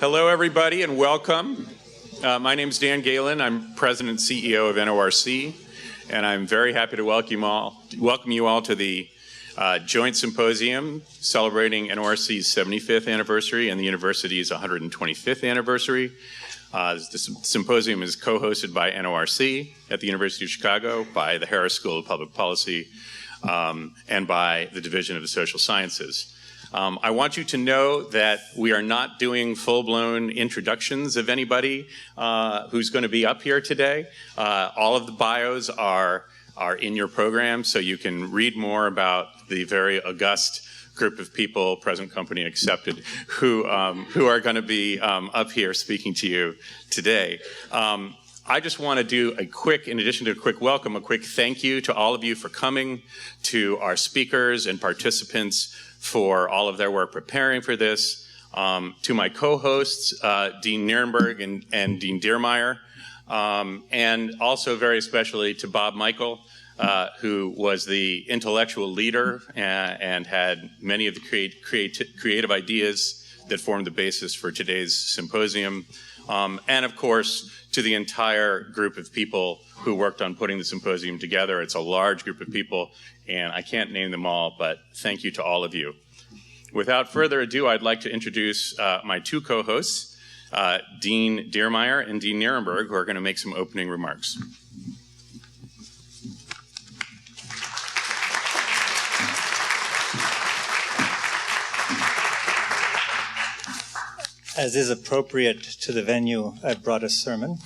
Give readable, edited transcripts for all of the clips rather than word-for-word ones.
Hello, everybody, and welcome. My name is Dan Gaylin. I'm President and CEO of NORC, and I'm very happy to welcome you all to the joint symposium celebrating NORC's 75th anniversary and the university's 125th anniversary. This symposium is co-hosted by NORC at the University of Chicago, by the Harris School of Public Policy, and by the Division of the Social Sciences. I want you to know that we are not doing full-blown introductions of anybody who's going to be up here today. All of the bios are in your program, so you can read more about the very august group of people, present company accepted, who are going to be up here speaking to you today. I just want to do in addition to a quick welcome, a quick thank you to all of you for coming, to our speakers and participants for all of their work preparing for this, to my co-hosts, Dean Nirenberg and Dean Diermeier, and also very especially to Bob Michael, who was the intellectual leader and had many of the creative ideas that formed the basis for today's symposium, and of course to the entire group of people who worked on putting the symposium together. It's a large group of people, and I can't name them all, but thank you to all of you. Without further ado, I'd like to introduce my two co-hosts, Dean Diermeier and Dean Nirenberg, who are going to make some opening remarks. As is appropriate to the venue, I've brought a sermon.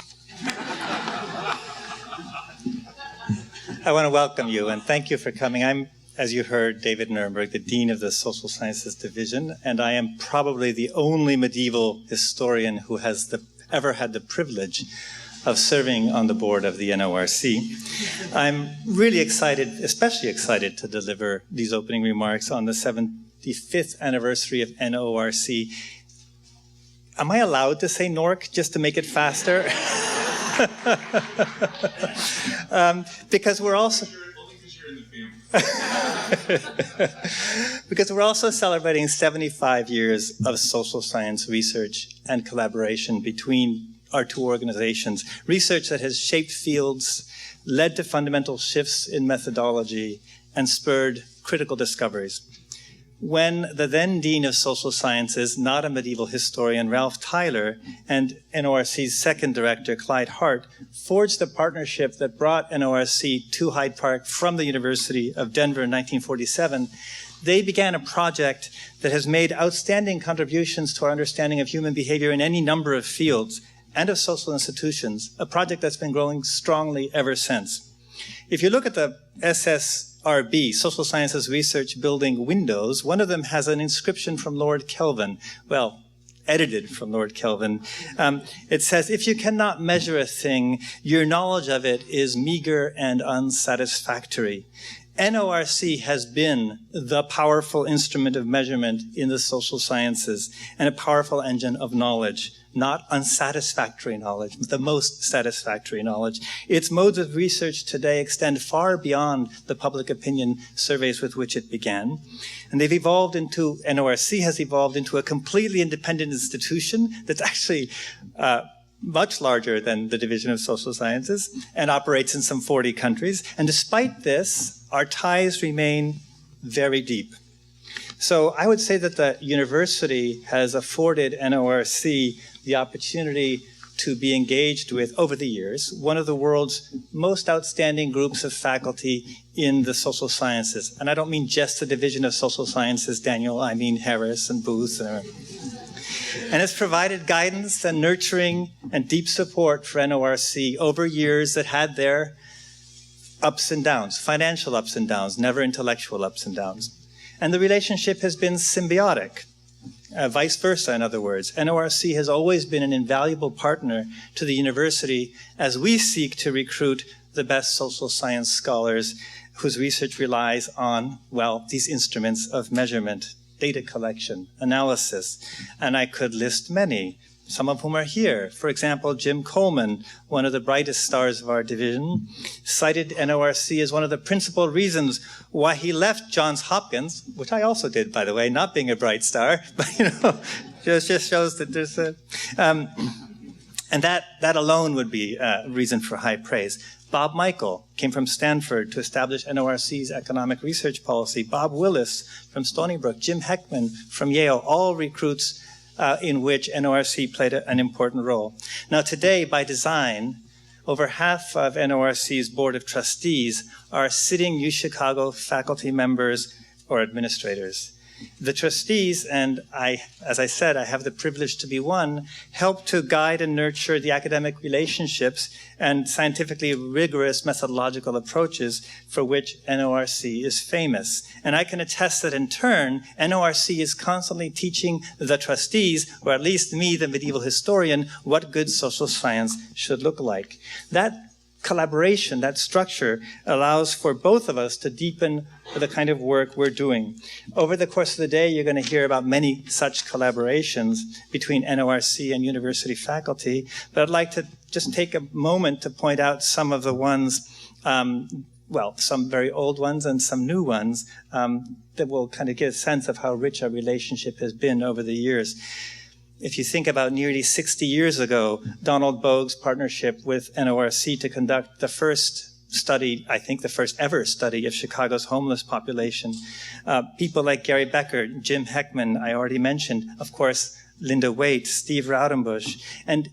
I want to welcome you and thank you for coming. I'm, as you heard, David Nirenberg, the Dean of the Social Sciences Division, and I am probably the only medieval historian who has ever had the privilege of serving on the board of the NORC. I'm really excited, especially excited, to deliver these opening remarks on the 75th anniversary of NORC. Am I allowed to say NORC just to make it faster? Because we're also because we're also celebrating 75 years of social science research and collaboration between our two organizations. Research that has shaped fields, led to fundamental shifts in methodology, and spurred critical discoveries. When the then Dean of Social Sciences, not a medieval historian, Ralph Tyler, and NORC's second director, Clyde Hart, forged a partnership that brought NORC to Hyde Park from the University of Denver in 1947, they began a project that has made outstanding contributions to our understanding of human behavior in any number of fields and of social institutions, a project that's been growing strongly ever since. If you look at the SSRB, Social Sciences Research Building windows, one of them has an inscription from Lord Kelvin, well, edited from Lord Kelvin. It says, "If you cannot measure a thing, your knowledge of it is meager and unsatisfactory." NORC has been the powerful instrument of measurement in the social sciences and a powerful engine of knowledge. Not unsatisfactory knowledge, but the most satisfactory knowledge. Its modes of research today extend far beyond the public opinion surveys with which it began. And NORC has evolved into a completely independent institution that's actually much larger than the Division of Social Sciences and operates in some 40 countries. And despite this, our ties remain very deep. So I would say that the university has afforded NORC the opportunity to be engaged with, over the years, one of the world's most outstanding groups of faculty in the social sciences. And I don't mean just the Division of Social Sciences, Daniel, I mean Harris and Booth. And it's provided guidance and nurturing and deep support for NORC over years that had their ups and downs, financial ups and downs, never intellectual ups and downs. And the relationship has been symbiotic, vice versa, in other words. NORC has always been an invaluable partner to the university as we seek to recruit the best social science scholars whose research relies on, well, these instruments of measurement, data collection, analysis. And I could list many, some of whom are here. For example, Jim Coleman, one of the brightest stars of our division, cited NORC as one of the principal reasons why he left Johns Hopkins, which I also did, by the way, not being a bright star, but just shows that there's a, and that alone would be a reason for high praise. Bob Michael came from Stanford to establish NORC's economic research policy. Bob Willis from Stony Brook, Jim Heckman from Yale, all recruits in which NORC played an important role. Now today, by design, over half of NORC's Board of Trustees are sitting UChicago faculty members or administrators. The trustees, and as I said, I have the privilege to be one, help to guide and nurture the academic relationships and scientifically rigorous methodological approaches for which NORC is famous. And I can attest that in turn, NORC is constantly teaching the trustees, or at least me, the medieval historian, what good social science should look like. That collaboration, that structure, allows for both of us to deepen the kind of work we're doing. Over the course of the day, you're going to hear about many such collaborations between NORC and university faculty, but I'd like to just take a moment to point out some of the ones, some very old ones and some new ones that will kind of give a sense of how rich our relationship has been over the years. If you think about nearly 60 years ago, Donald Bogue's partnership with NORC to conduct the first study, I think the first ever study of Chicago's homeless population. People like Gary Becker, Jim Heckman, I already mentioned, of course, Linda Waite, Steve Raudenbush, and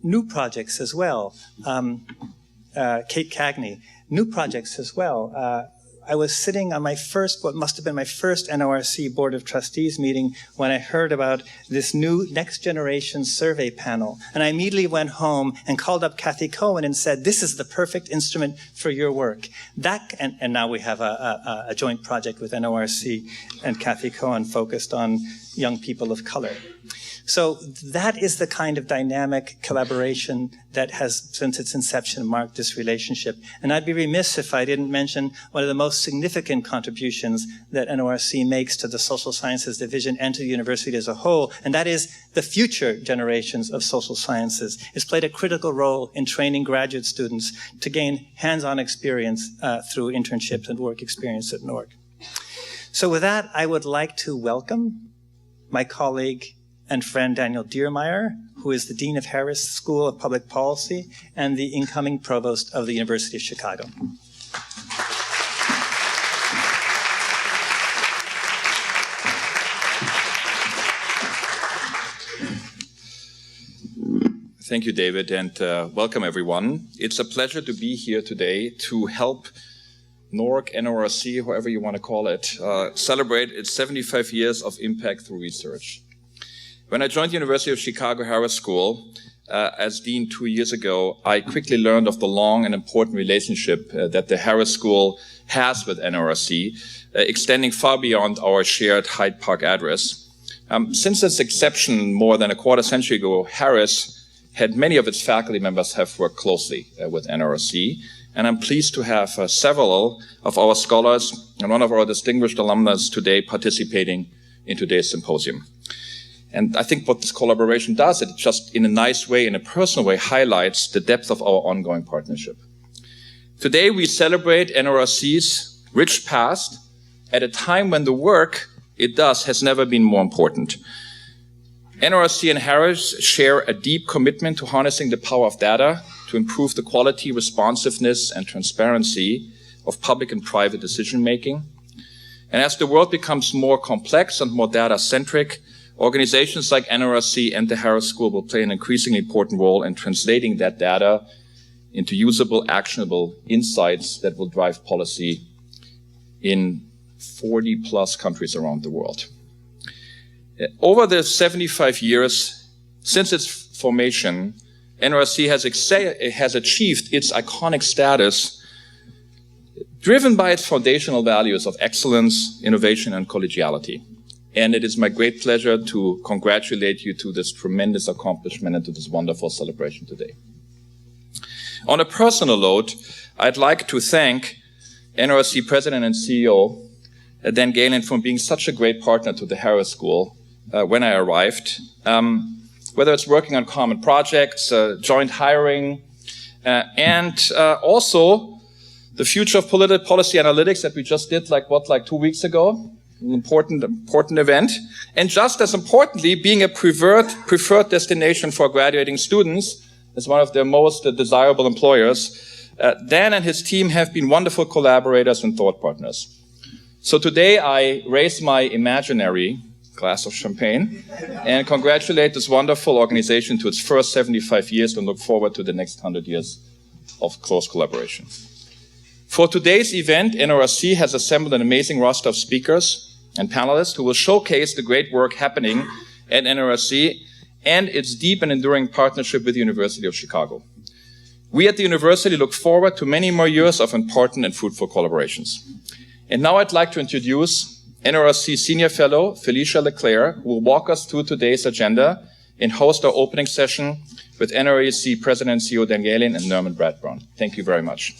new projects as well. Kate Cagney, new projects as well. I was sitting on what must have been my first NORC Board of Trustees meeting when I heard about this new next generation survey panel. And I immediately went home and called up Kathy Cohen and said, this is the perfect instrument for your work. And now we have a joint project with NORC and Kathy Cohen focused on young people of color. So that is the kind of dynamic collaboration that has, since its inception, marked this relationship. And I'd be remiss if I didn't mention one of the most significant contributions that NORC makes to the social sciences division and to the university as a whole, and that is the future generations of social sciences. It's played a critical role in training graduate students to gain hands-on experience through internships and work experience at NORC. So with that, I would like to welcome my colleague and friend Daniel Diermeier, who is the Dean of Harris School of Public Policy and the incoming Provost of the University of Chicago. Thank you, David, and welcome everyone. It's a pleasure to be here today to help NORC, NORC, however you want to call it, celebrate its 75 years of impact through research. When I joined the University of Chicago Harris School as dean 2 years ago, I quickly learned of the long and important relationship that the Harris School has with NORC, extending far beyond our shared Hyde Park address. Since its inception more than a quarter century ago, Harris had many of its faculty members have worked closely with NORC, and I'm pleased to have several of our scholars and one of our distinguished alumnus today participating in today's symposium. And I think what this collaboration does, it just in a nice way, in a personal way, highlights the depth of our ongoing partnership. Today we celebrate NORC's rich past at a time when the work it does has never been more important. NORC and Harris share a deep commitment to harnessing the power of data to improve the quality, responsiveness, and transparency of public and private decision-making. And as the world becomes more complex and more data-centric, organizations like NORC and the Harris School will play an increasingly important role in translating that data into usable, actionable insights that will drive policy in 40-plus countries around the world. Over the 75 years since its formation, NORC has achieved its iconic status driven by its foundational values of excellence, innovation, and collegiality. And it is my great pleasure to congratulate you to this tremendous accomplishment and to this wonderful celebration today. On a personal note, I'd like to thank NORC President and CEO Dan Gaylin for being such a great partner to the Harris School when I arrived. Whether it's working on common projects, joint hiring, and also the future of political policy analytics that we just did, like 2 weeks ago. an important event. And just as importantly, being a preferred destination for graduating students as one of their most desirable employers, Dan and his team have been wonderful collaborators and thought partners. So today I raise my imaginary glass of champagne and congratulate this wonderful organization to its first 75 years and look forward to the next 100 years of close collaboration. For today's event, NORC has assembled an amazing roster of speakers and panelists who will showcase the great work happening at NORC and its deep and enduring partnership with the University of Chicago. We at the university look forward to many more years of important and fruitful collaborations. And now I'd like to introduce NORC Senior Fellow Felicia Leclerc, who will walk us through today's agenda and host our opening session with NORC President and CEO Dan Gaylin and Norman Bradburn. Thank you very much.